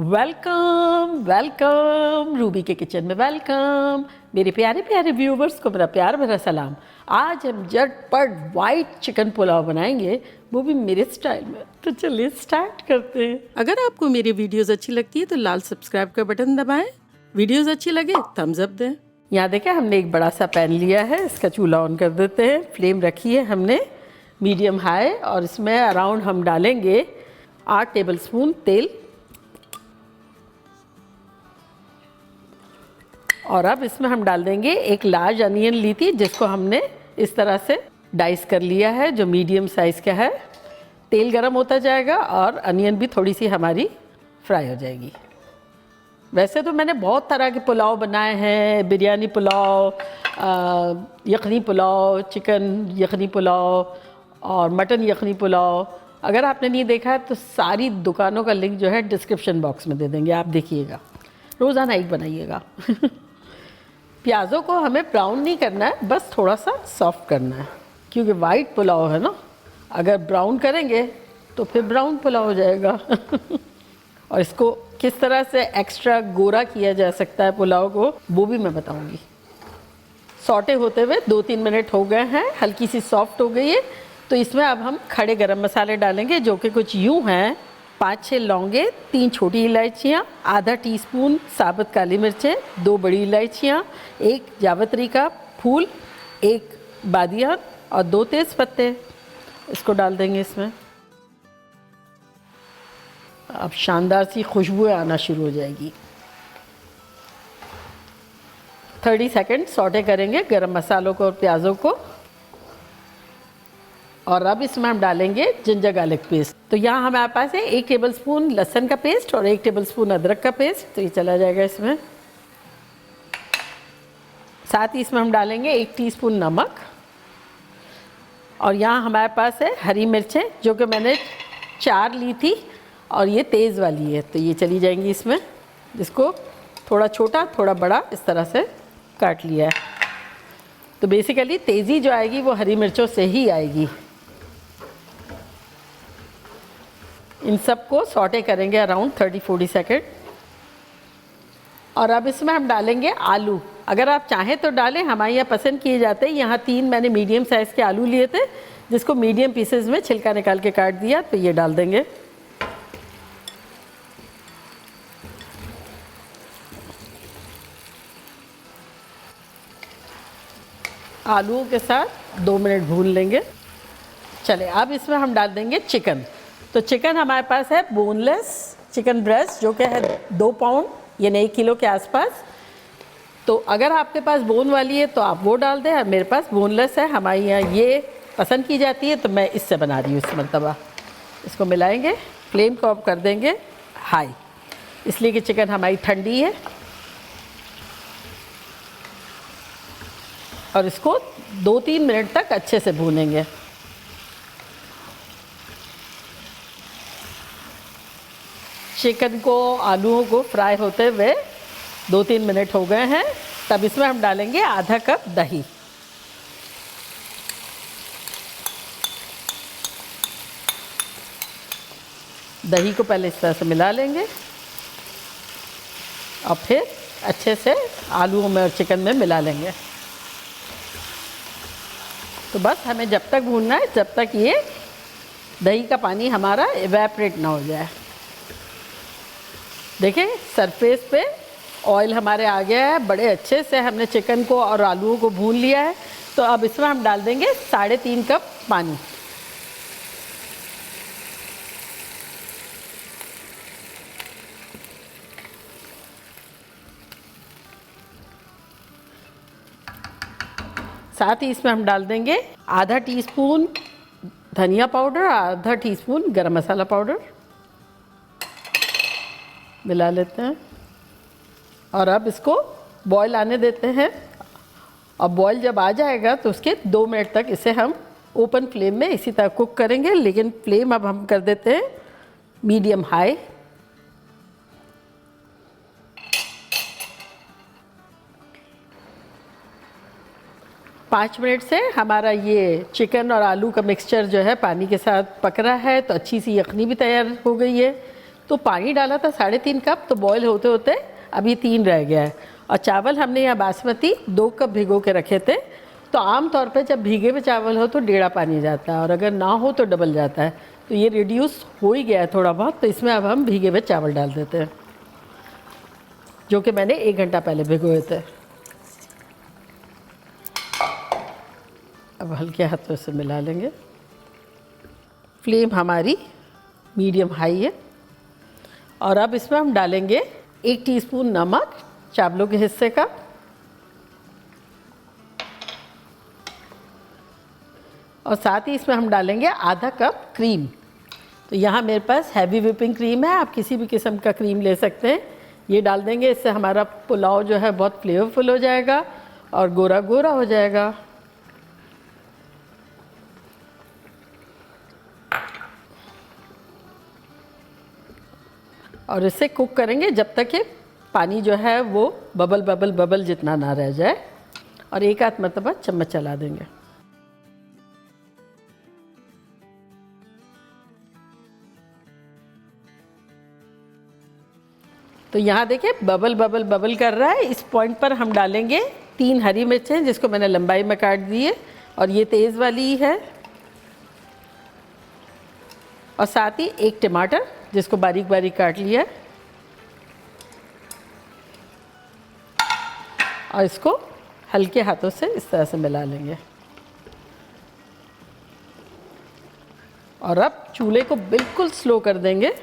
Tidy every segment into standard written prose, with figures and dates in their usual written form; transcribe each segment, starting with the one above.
Welcome welcome Ruby के kitchen में welcome. मेरे प्यारे प्यारे व्यूवर्स को मेरा प्यार भरा सलाम। आज हम झटपट वाइट चिकन पुलाव बनाएंगे, वो भी मेरे स्टाइल में। तो चलिए स्टार्ट करते हैं। अगर आपको मेरी वीडियोस अच्छी लगती है तो लाल सब्सक्राइब का बटन दबाएं। वीडियोस अच्छी लगे थम्स अप दें। यहाँ देखें, हमने एक बड़ा सा पैन लिया है, इसका चूल्हा ऑन कर देते हैं। फ्लेम रखी है हमने मीडियम हाई, और इसमें अराउंड हम डालेंगे 8 टेबलस्पून तेल। और अब इसमें हम डाल देंगे एक लार्ज अनियन ली थी, जिसको हमने इस तरह से डाइस कर लिया है, जो मीडियम साइज़ का है। तेल गरम होता जाएगा और अनियन भी थोड़ी सी हमारी फ्राई हो जाएगी। वैसे तो मैंने बहुत तरह के पुलाव बनाए हैं, बिरयानी पुलाव, यखनी पुलाव, चिकन यखनी पुलाव और मटन यखनी पुलाव। अगर आपने नहीं देखा है तो सारी दुकानों का लिंक जो है डिस्क्रिप्शन बॉक्स में दे देंगे, आप देखिएगा। रोज़ाना एक बनाइएगा। प्याज़ों को हमें ब्राउन नहीं करना है, बस थोड़ा सा सॉफ्ट करना है, क्योंकि वाइट पुलाव है ना। अगर ब्राउन करेंगे तो फिर ब्राउन पुलाव हो जाएगा। और इसको किस तरह से एक्स्ट्रा गोरा किया जा सकता है पुलाव को, वो भी मैं बताऊंगी। सौटे होते हुए 2-3 मिनट हो गए हैं, हल्की सी सॉफ्ट हो गई है। तो इसमें अब हम खड़े गरम मसाले डालेंगे, जो कि कुछ यूँ हैं। 5-6 लौंगे, 3 छोटी इलायचियाँ, आधा टीस्पून साबुत काली मिर्चें, 2 बड़ी इलायचियाँ, 1 जावित्री का फूल, 1 बादियान और 2 तेज़ पत्ते। इसको डाल देंगे इसमें। अब शानदार सी खुशबू आना शुरू हो जाएगी। 30 सेकंड सौटे करेंगे गरम मसालों को और प्याज़ों को। और अब इसमें हम डालेंगे जिंजर गार्लिक पेस्ट। तो यहाँ हमारे पास है 1 टेबलस्पून लहसुन का पेस्ट और 1 टेबलस्पून अदरक का पेस्ट। तो ये चला जाएगा इसमें। साथ ही इसमें हम डालेंगे 1 टीस्पून नमक। और यहाँ हमारे पास है हरी मिर्चें, जो कि मैंने 4 ली थी, और ये तेज़ वाली है, तो ये चली जाएंगी इसमें। जिसको थोड़ा छोटा थोड़ा बड़ा इस तरह से काट लिया है। तो बेसिकली तेज़ी जो आएगी वो हरी मिर्चों से ही आएगी। इन सबको सौटे करेंगे अराउंड 30-40 सेकेंड। और अब इसमें हम डालेंगे आलू। अगर आप चाहें तो डालें, हमारे यहाँ पसंद किए जाते हैं। यहाँ 3 मैंने मीडियम साइज़ के आलू लिए थे, जिसको मीडियम पीसेस में छिलका निकाल के काट दिया। तो ये डाल देंगे। आलूओं के साथ 2 मिनट भून लेंगे। चले, अब इसमें हम डाल देंगे चिकन। तो चिकन हमारे पास है बोनलेस चिकन ब्रेस्ट, जो कि है 2 पाउंड यानी 1 किलो के आसपास। तो अगर आपके पास बोन वाली है तो आप वो डाल दें। मेरे पास बोनलेस है, हमारे यहाँ ये पसंद की जाती है, तो मैं इससे बना रही हूँ इस मरतबा। इसको मिलाएंगे, फ्लेम को ऑफ कर देंगे हाई, इसलिए कि चिकन हमारी ठंडी है। और इसको 2-3 मिनट तक अच्छे से भूनेंगे। चिकन को, आलूओं को फ्राई होते हुए 2-3 मिनट हो गए हैं। तब इसमें हम डालेंगे आधा कप दही। दही को पहले इस तरह से मिला लेंगे और फिर अच्छे से आलूओं में और चिकन में मिला लेंगे। तो बस हमें जब तक भूनना है जब तक ये दही का पानी हमारा इवेपरेट ना हो जाए। देखें, सरफेस पे ऑयल हमारे आ गया है। बड़े अच्छे से हमने चिकन को और आलूओं को भून लिया है। तो अब इसमें हम डाल देंगे 3.5 कप पानी। साथ ही इसमें हम डाल देंगे आधा टीस्पून धनिया पाउडर, आधा टीस्पून गरम मसाला पाउडर। मिला लेते हैं और अब इसको बॉईल आने देते हैं। अब बॉईल जब आ जाएगा तो उसके 2 मिनट तक इसे हम ओपन फ्लेम में इसी तरह कुक करेंगे। लेकिन फ्लेम अब हम कर देते हैं मीडियम हाई। 5 मिनट से हमारा ये चिकन और आलू का मिक्सचर जो है पानी के साथ पक रहा है, तो अच्छी सी यखनी भी तैयार हो गई है। तो पानी डाला था 3.5 कप, तो बॉयल होते होते अभी 3 रह गया है। और चावल हमने यहाँ बासमती 2 कप भिगो के रखे थे। तो आम तौर पे जब भीगे हुए चावल हो तो 1.5 पानी जाता है, और अगर ना हो तो डबल जाता है। तो ये रिड्यूस हो ही गया है थोड़ा बहुत, तो इसमें अब हम भीगे हुए चावल डाल देते हैं, जो कि मैंने 1 घंटा पहले भिगोए थे। अब हल्के हाथों से मिला लेंगे। फ्लेम हमारी मीडियम हाई है। और अब इसमें हम डालेंगे 1 टीस्पून नमक चावलों के हिस्से का, और साथ ही इसमें हम डालेंगे आधा कप क्रीम। तो यहाँ मेरे पास हैवी व्हिपिंग क्रीम है, आप किसी भी किस्म का क्रीम ले सकते हैं। ये डाल देंगे, इससे हमारा पुलाव जो है बहुत फ्लेवरफुल हो जाएगा और गोरा गोरा हो जाएगा। और इसे कुक करेंगे जब तक कि पानी जो है वो बबल बबल बबल जितना ना रह जाए, और 1 आध मरतबा चम्मच चला देंगे। तो यहाँ देखिए बबल बबल बबल कर रहा है। इस पॉइंट पर हम डालेंगे 3 हरी मिर्चें, जिसको मैंने लंबाई में काट दी है, और ये तेज़ वाली है। और साथ ही 1 टमाटर, जिसको बारीक बारीक काट लिया है। और इसको हल्के हाथों से इस तरह से मिला लेंगे। और अब चूल्हे को बिल्कुल स्लो कर देंगे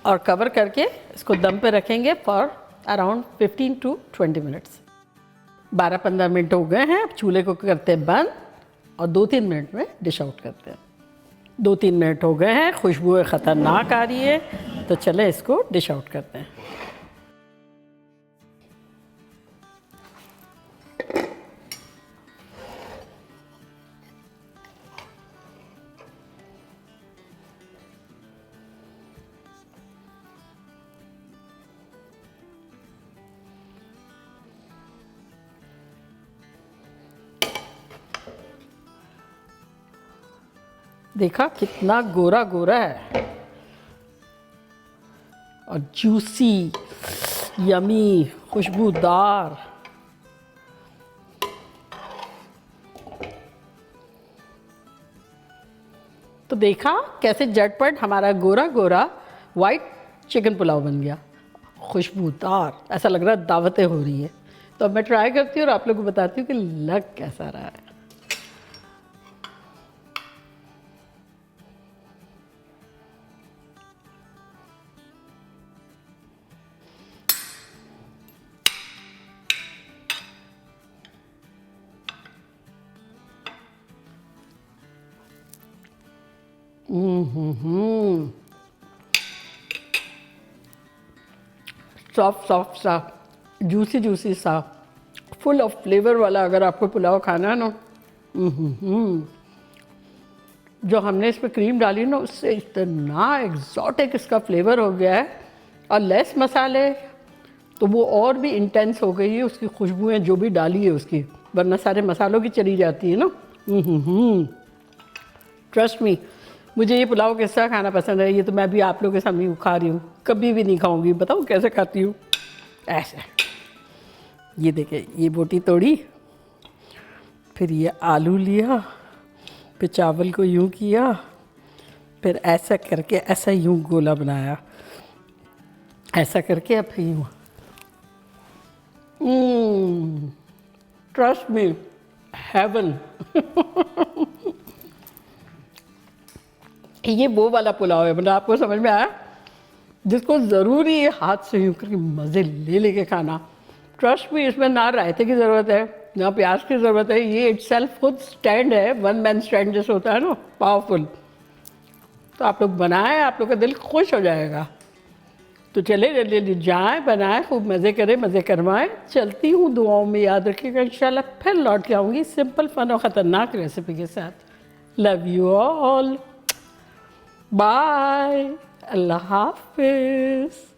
और कवर करके इसको दम पे रखेंगे for around 15 to 20 minutes. 12-15 minute हो गए हैं। अब चूल्हे को करते हैं बंद और 2-3 मिनट में डिश आउट करते हैं। 2-3 मिनट हो गए हैं, खुशबू ख़तरनाक आ रही है, तो चले इसको डिश आउट करते हैं। देखा कितना गोरा गोरा है और जूसी, यमी, खुशबूदार। तो देखा कैसे झटपट हमारा गोरा गोरा वाइट चिकन पुलाव बन गया, खुशबूदार। ऐसा लग रहा है दावतें हो रही है। तो अब मैं ट्राई करती हूँ और आप लोगों को बताती हूँ कि लग कैसा रहा है। सॉफ्ट सॉफ्ट सा, जूसी जूसी सा, फुल ऑफ फ्लेवर वाला अगर आपको पुलाव खाना है ना, जो हमने इस पर क्रीम डाली ना, उससे इतना एग्जॉटिक इसका फ्लेवर हो गया है। और लेस मसाले तो वो और भी इंटेंस हो गई है उसकी खुशबुएं जो भी डाली है उसकी, वरना सारे मसालों की चली जाती है ना। ट्रस्ट मी, मुझे ये पुलाव कैसा खाना पसंद है। ये तो मैं भी आप लोगों के सामने खा रही हूँ, कभी भी नहीं खाऊंगी। बताओ कैसे खाती हूँ, ऐसे। ये देखिए, ये बोटी तोड़ी, फिर ये आलू लिया, फिर चावल को यूं किया, फिर ऐसा करके ऐसा यूं गोला बनाया, ऐसा करके अब यूं। Trust me, heaven. ये वो वाला पुलाव है, मतलब आपको समझ में आया, जिसको ज़रूरी है हाथ से यूँ करके मज़े ले लेके खाना। ट्रस्ट में इसमें ना रायते की ज़रूरत है, ना प्याज की ज़रूरत है। ये इटसेल्फ खुद स्टैंड है, वन मैन स्टैंड जैसे होता है ना, पावरफुल। तो आप लोग बनाएं, आप लोग का दिल खुश हो जाएगा। तो चले जल्दी जल्दी जाएँ, बनाएं, खूब मज़े करें, मज़े करवाएं। चलती हूँ, दुआओं में याद रखिएगा। इंशाल्लाह फिर लौट के आऊँगी सिंपल, फन और ख़तरनाक रेसिपी के साथ। लव यू ऑल, बाय, अल्लाह हाफिज़।